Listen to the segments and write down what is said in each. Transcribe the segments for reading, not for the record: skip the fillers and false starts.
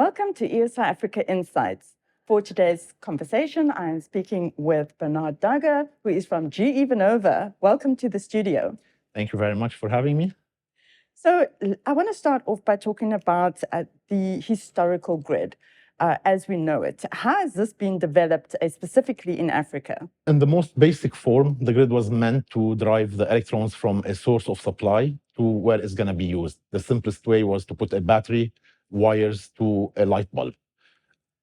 Welcome to ESI Africa Insights. For today's conversation, I am speaking with Bernard Dagher, who is from GE Vernova. Welcome to the studio. Thank you very much for having me. So I want to start off by talking about the historical grid as we know it. How has this been developed specifically in Africa? In the most basic form, the grid was meant to drive the electrons from a source of supply to where it's going to be used. The simplest way was to put a battery, wires to a light bulb.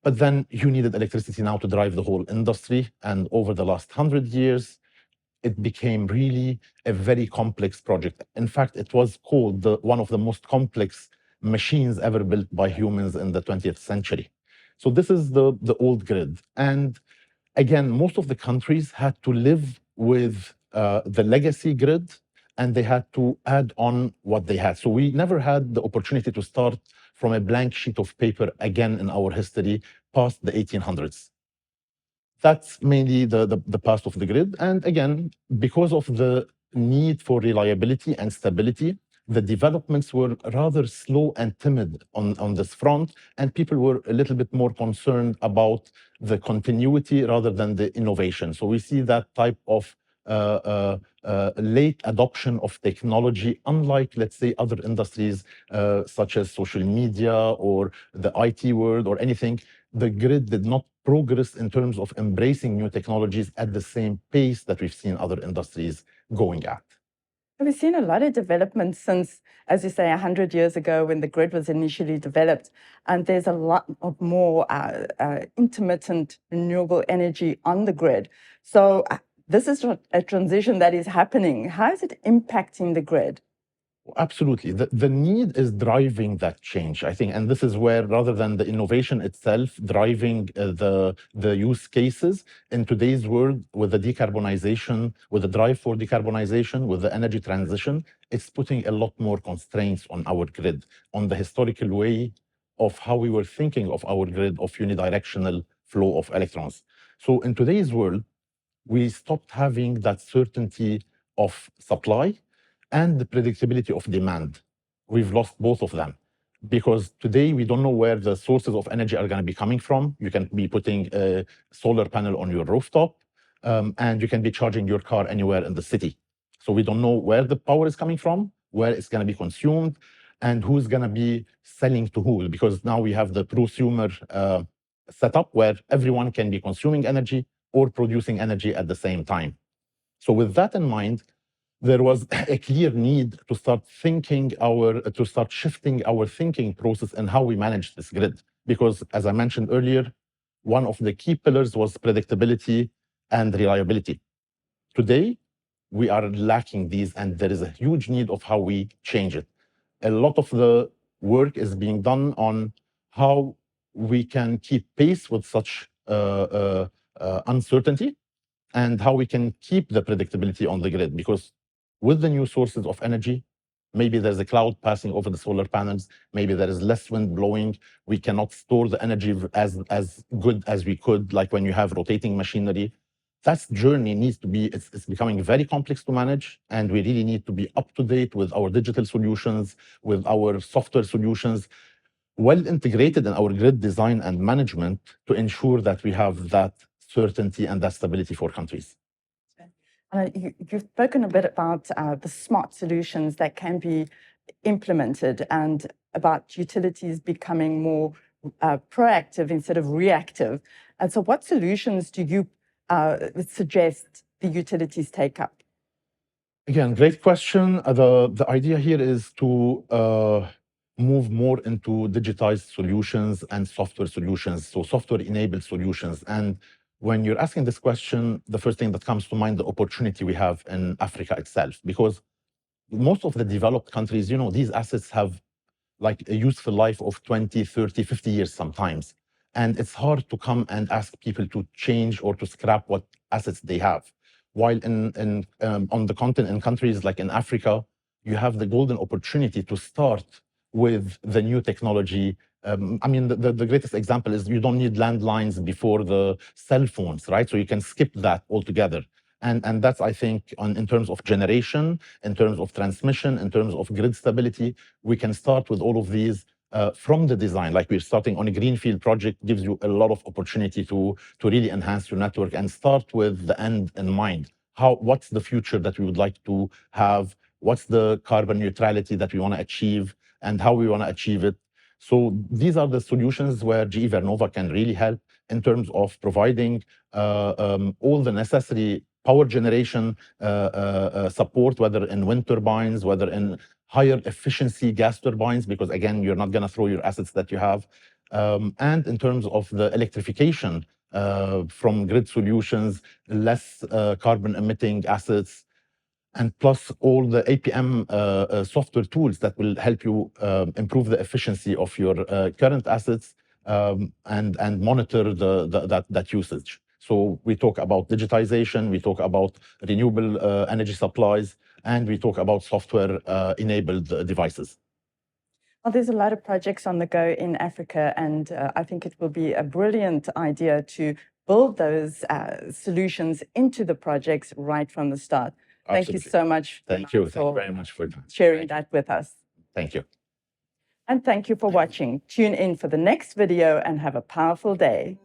But then you needed electricity now to drive the whole industry. And over the last 100 years, it became really a very complex project. In fact, it was called one of the most complex machines ever built by humans in the 20th century. So this is the old grid. And again, most of the countries had to live with the legacy grid, and they had to add on what they had. So we never had the opportunity to start from a blank sheet of paper again in our history past the 1800s. That's mainly the past of the grid. And again, because of the need for reliability and stability, the developments were rather slow and timid on this front, and people were a little bit more concerned about the continuity rather than the innovation. So we see that type of late adoption of technology, unlike, let's say, other industries such as social media or the IT world or anything. The grid did not progress in terms of embracing new technologies at the same pace that we've seen other industries going at. We've seen a lot of development since, as you say, 100 years ago when the grid was initially developed, and there's a lot of more intermittent renewable energy on the grid. So this is a transition that is happening. How is it impacting the grid? Absolutely. The need is driving that change, I think. And this is where, rather than the innovation itself driving the use cases in today's world, with the decarbonization, with the drive for decarbonization, with the energy transition, it's putting a lot more constraints on our grid, on the historical way of how we were thinking of our grid of unidirectional flow of electrons. So in today's world, we stopped having that certainty of supply and the predictability of demand. We've lost both of them because today we don't know where the sources of energy are going to be coming from. You can be putting a solar panel on your rooftop, and you can be charging your car anywhere in the city. So we don't know where the power is coming from, where it's going to be consumed, and who's going to be selling to who, because now we have the prosumer setup where everyone can be consuming energy or producing energy at the same time. So with that in mind, there was a clear need to start shifting our thinking process and how we manage this grid. Because as I mentioned earlier, one of the key pillars was predictability and reliability. Today, we are lacking these, and there is a huge need of how we change it. A lot of the work is being done on how we can keep pace with such uncertainty and how we can keep the predictability on the grid, because with the new sources of energy, maybe there's a cloud passing over the solar panels, maybe there is less wind blowing, we cannot store the energy as good as we could, like when you have rotating machinery. That journey needs to be, it's becoming very complex to manage, and we really need to be up to date with our digital solutions, with our software solutions, well integrated in our grid design and management to ensure that we have that certainty and that stability for countries. You've spoken a bit about the smart solutions that can be implemented and about utilities becoming more proactive instead of reactive. And so what solutions do you suggest the utilities take up? Again, great question. The idea here is to move more into digitized solutions and software solutions, so software-enabled solutions. And when you're asking this question, the first thing that comes to mind, the opportunity we have in Africa itself, because most of the developed countries, these assets have like a useful life of 20, 30, 50 years sometimes. And it's hard to come and ask people to change or to scrap what assets they have. While on the continent, in countries like in Africa, you have the golden opportunity to start with the new technology. The greatest example is you don't need landlines before the cell phones, right? So you can skip that altogether. And that's, I think, in terms of generation, in terms of transmission, in terms of grid stability, we can start with all of these from the design. Like we're starting on a greenfield project, gives you a lot of opportunity to really enhance your network and start with the end in mind. What's the future that we would like to have? What's the carbon neutrality that we want to achieve, and how we want to achieve it? So these are the solutions where GE Vernova can really help in terms of providing all the necessary power generation support, whether in wind turbines, whether in higher efficiency gas turbines, because again, you're not going to throw your assets that you have. And in terms of the electrification from grid solutions, less carbon emitting assets, and plus all the APM software tools that will help you improve the efficiency of your current assets and monitor that usage. So we talk about digitization, we talk about renewable energy supplies, and we talk about software-enabled devices. Well, there's a lot of projects on the go in Africa, and I think it will be a brilliant idea to build those solutions into the projects right from the start. Thank you so much. Thank you. Thank you very much for sharing that with us. Thank you. And thank you for watching. Tune in for the next video and have a powerful day.